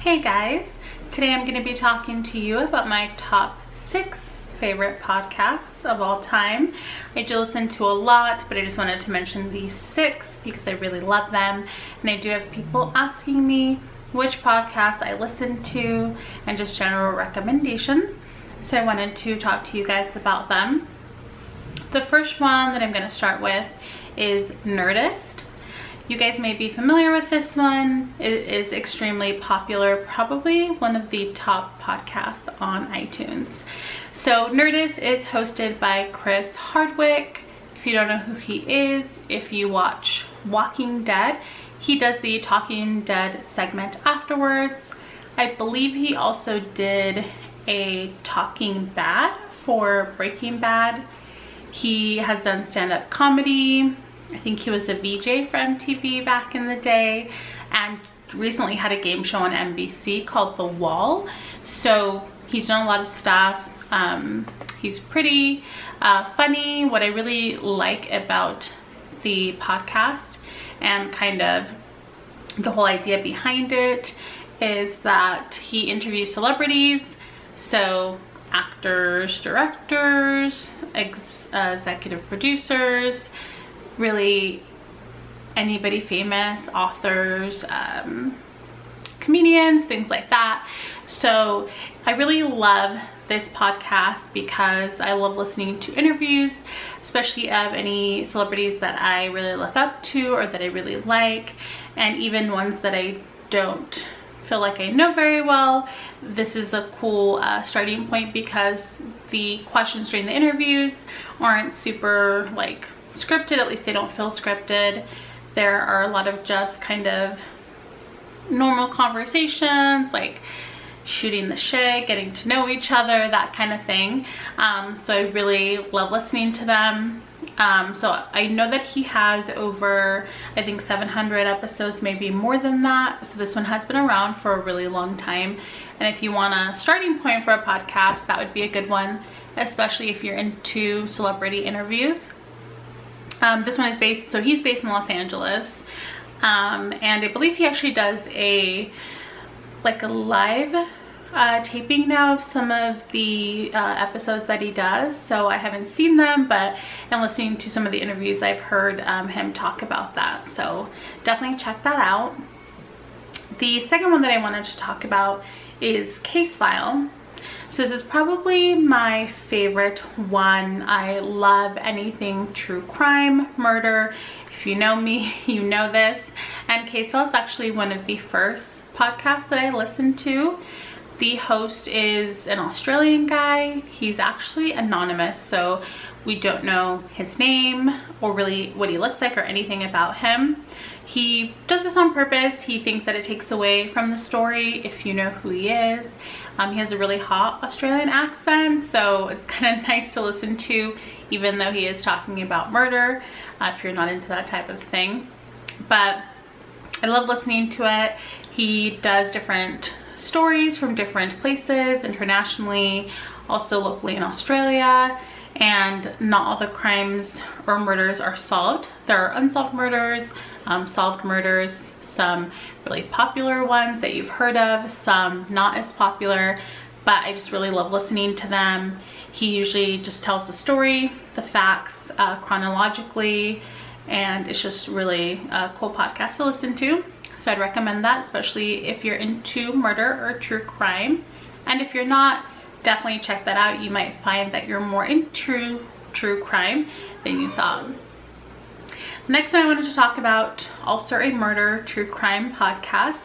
Hey guys, today I'm going to be talking to you about my top 6 favorite podcasts of all time. I do listen to a lot, but I just wanted to mention these 6 because I really love them, and I do have people asking me which podcasts I listen to and just general recommendations, so I wanted to talk to you guys about them. The first one that I'm going to start with is Nerdist. You guys may be familiar with this one. It is extremely popular, probably one of the top podcasts on iTunes. So Nerdist is hosted by Chris Hardwick. If you don't know who he is, if you watch Walking Dead, he does the Talking Dead segment afterwards. I believe he also did a Talking Bad for Breaking Bad. He has done stand-up comedy. I think he was a VJ for MTV back in the day, and recently had a game show on NBC called The Wall. So he's done a lot of stuff. He's pretty funny. What I really like about the podcast and kind of the whole idea behind it is that he interviews celebrities, so actors, directors, executive producers, really anybody famous, authors, comedians, things like that. So I really love this podcast because I love listening to interviews, especially of any celebrities that I really look up to or that I really like, and even ones that I don't feel like I know very well. This is a cool starting point because the questions during the interviews aren't super like scripted. At least they don't feel scripted. There are a lot of just kind of normal conversations, like shooting the shit, getting to know each other, that kind of thing. So I really love listening to them. So I know that he has over, I think, 700 episodes, maybe more than that. So this one has been around for a really long time. And if you want a starting point for a podcast, that would be a good one, especially if you're into celebrity interviews. This one is based, so he's based in Los Angeles. And I believe he actually does a live taping now of some of the episodes that he does. So I haven't seen them, but in listening to some of the interviews, I've heard him talk about that. So definitely check that out. The second one that I wanted to talk about is Case File. So this is probably my favorite one. I love anything true crime, murder. If you know me, you know this. And Case File is actually one of the first podcasts that I listened to. The host is an Australian guy. He's actually anonymous, so we don't know his name or really what he looks like or anything about him. He does this on purpose. He thinks that it takes away from the story if you know who he is. He has a really hot Australian accent, so it's kind of nice to listen to, even though he is talking about murder, if you're not into that type of thing. But I love listening to it. He does different stories from different places internationally, also locally in Australia, and not all the crimes or murders are solved. There are unsolved murders, solved murders, some really popular ones that you've heard of, some not as popular, but I just really love listening to them. He usually just tells the story, the facts chronologically, and it's just really a cool podcast to listen to. So I'd recommend that, especially if you're into murder or true crime. And if you're not, definitely check that out. You might find that you're more into true crime than you thought. The next one I wanted to talk about, also a murder true crime podcast.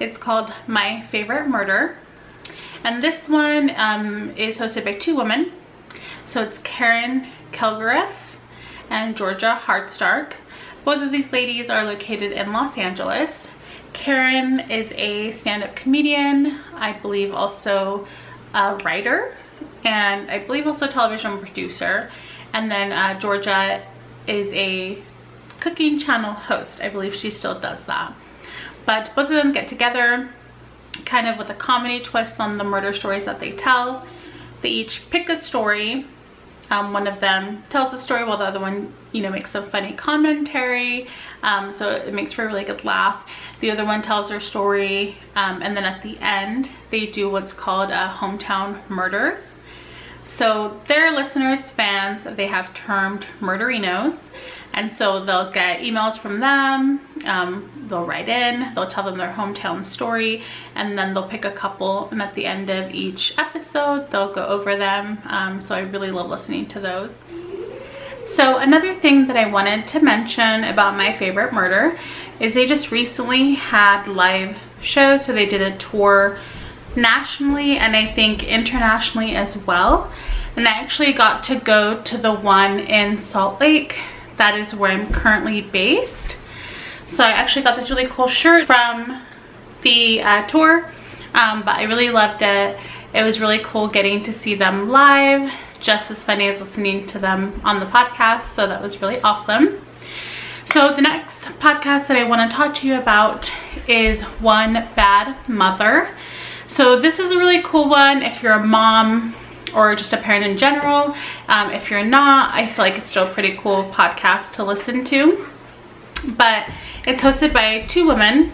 It's called My Favorite Murder. And this one is hosted by 2 women. So it's Karen Kilgariff and Georgia Hardstark. Both of these ladies are located in Los Angeles. Karen is a stand-up comedian, I believe also a writer, and I believe also a television producer. And then Georgia is a cooking channel host. I believe she still does that. But both of them get together kind of with a comedy twist on the murder stories that they tell. They each pick a story. One of them tells the story while the other one, makes some funny commentary. So it makes for a really good laugh. The other one tells their story, and then at the end they do what's called hometown murders. So their listeners, fans, they have termed murderinos, and so they'll get emails from them, they'll write in, they'll tell them their hometown story, and then they'll pick a couple, and at the end of each episode they'll go over them. So I really love listening to those. So another thing that I wanted to mention about My Favorite Murder is they just recently had live shows. So they did a tour nationally and I think internationally as well, and I actually got to go to the one in Salt Lake. That is where I'm currently based. So I actually got this really cool shirt from the tour, but I really loved it. It was really cool getting to see them live, just as funny as listening to them on the podcast, so that was really awesome. So the next podcast that I want to talk to you about is One Bad Mother. So this is a really cool one if you're a mom or just a parent in general. If you're not, I feel like it's still a pretty cool podcast to listen to. But it's hosted by two women,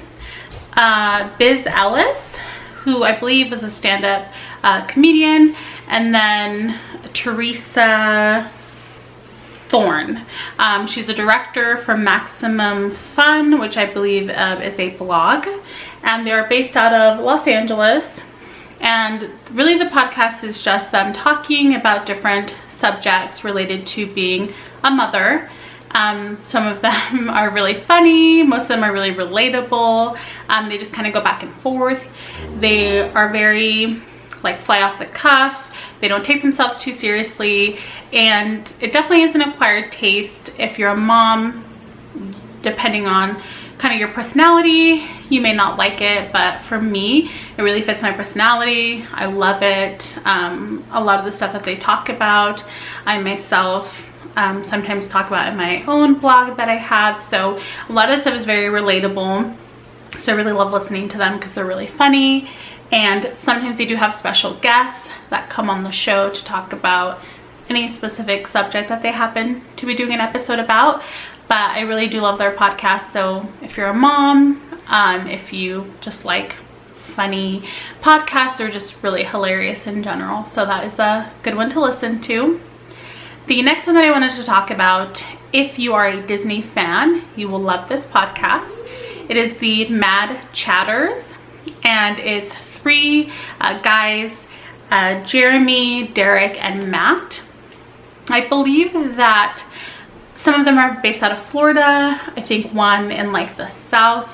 Biz Ellis, who I believe is a stand-up comedian, and then Teresa Thorne. She's a director for Maximum Fun, which I believe is a blog, and they're based out of Los Angeles. And really the podcast is just them talking about different subjects related to being a mother. Some of them are really funny, most of them are really relatable. They just kind of go back and forth. They are very like fly off the cuff. They don't take themselves too seriously, and it definitely is an acquired taste. If you're a mom, depending on kind of your personality, you may not like it, but for me, it really fits my personality. I love it. A lot of the stuff that they talk about, I myself sometimes talk about in my own blog that I have. So a lot of stuff is very relatable. So I really love listening to them because they're really funny. And sometimes they do have special guests that come on the show to talk about any specific subject that they happen to be doing an episode about. But I really do love their podcast. So if you're a mom, if you just like funny podcasts, they're just really hilarious in general. So that is a good one to listen to. The next one that I wanted to talk about, if you are a Disney fan, you will love this podcast. It is the Mad Chatters, and it's three guys, Jeremy, Derek, and Matt. I believe that some of them are based out of Florida. I think one in like the South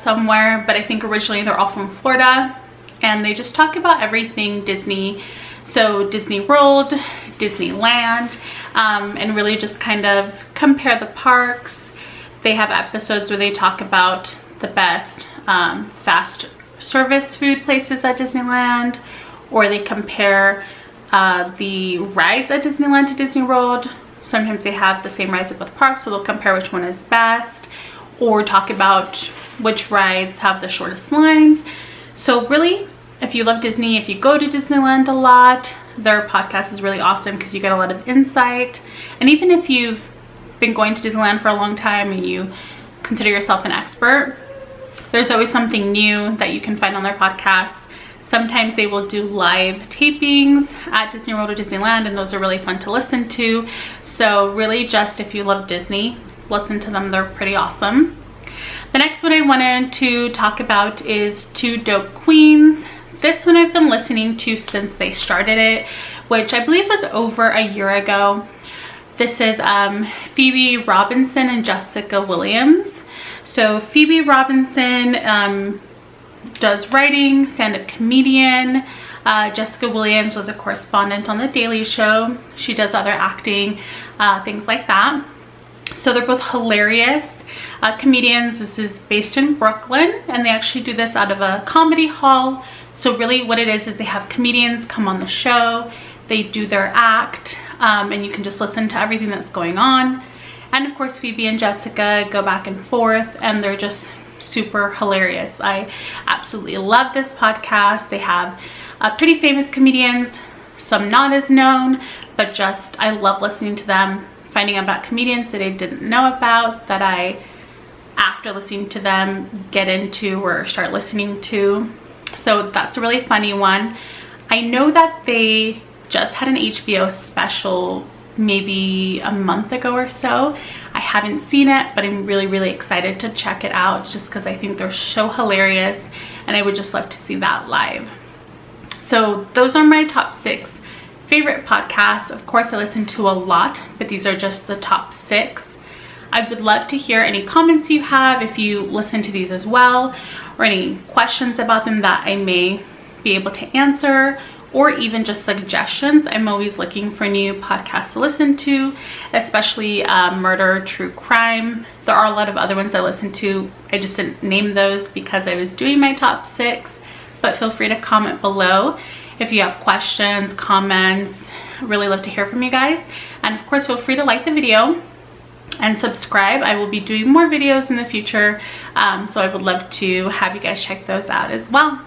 somewhere, but I think originally they're all from Florida, and they just talk about everything Disney. So Disney World, Disneyland, and really just kind of compare the parks. They have episodes where they talk about the best fast service food places at Disneyland, or they compare the rides at Disneyland to Disney World. Sometimes they have the same rides at both parks, so they'll compare which one is best, or talk about which rides have the shortest lines. So really, if you love Disney, if you go to Disneyland a lot, their podcast is really awesome because you get a lot of insight. And even if you've been going to Disneyland for a long time and you consider yourself an expert, there's always something new that you can find on their podcast. Sometimes they will do live tapings at Disney World or Disneyland, and those are really fun to listen to. So really, just if you love Disney, listen to them. They're pretty awesome. The next one I wanted to talk about is Two Dope Queens. This one I've been listening to since they started it, which I believe was over a year ago. This is Phoebe Robinson and Jessica Williams. So Phoebe Robinson does writing, stand-up comedian. Jessica Williams was a correspondent on The Daily Show. She does other acting, things like that. So they're both hilarious comedians. This is based in Brooklyn, and they actually do this out of a comedy hall. So really what it is they have comedians come on the show, they do their act, and you can just listen to everything that's going on. And of course Phoebe and Jessica go back and forth, and they're just super hilarious. I absolutely love this podcast. They have pretty famous comedians, some not as known, but just I love listening to them, finding out about comedians that I didn't know about, that I, after after listening to them, get into or start listening to. So that's a really funny one. I know that they just had an HBO special maybe a month ago or so. I haven't seen it, but I'm really excited to check it out just because I think they're so hilarious and I would just love to see that live. So those are my top 6 favorite podcasts. Of course, I listen to a lot, but these are just the top 6. I would love to hear any comments you have if you listen to these as well, or any questions about them that I may be able to answer, or even just suggestions. I'm always looking for new podcasts to listen to, especially murder, true crime. There are a lot of other ones I listen to. I just didn't name those because I was doing my top 6, but feel free to comment below if you have questions, comments. Really love to hear from you guys. And of course, feel free to like the video and subscribe. I will be doing more videos in the future, so I would love to have you guys check those out as well.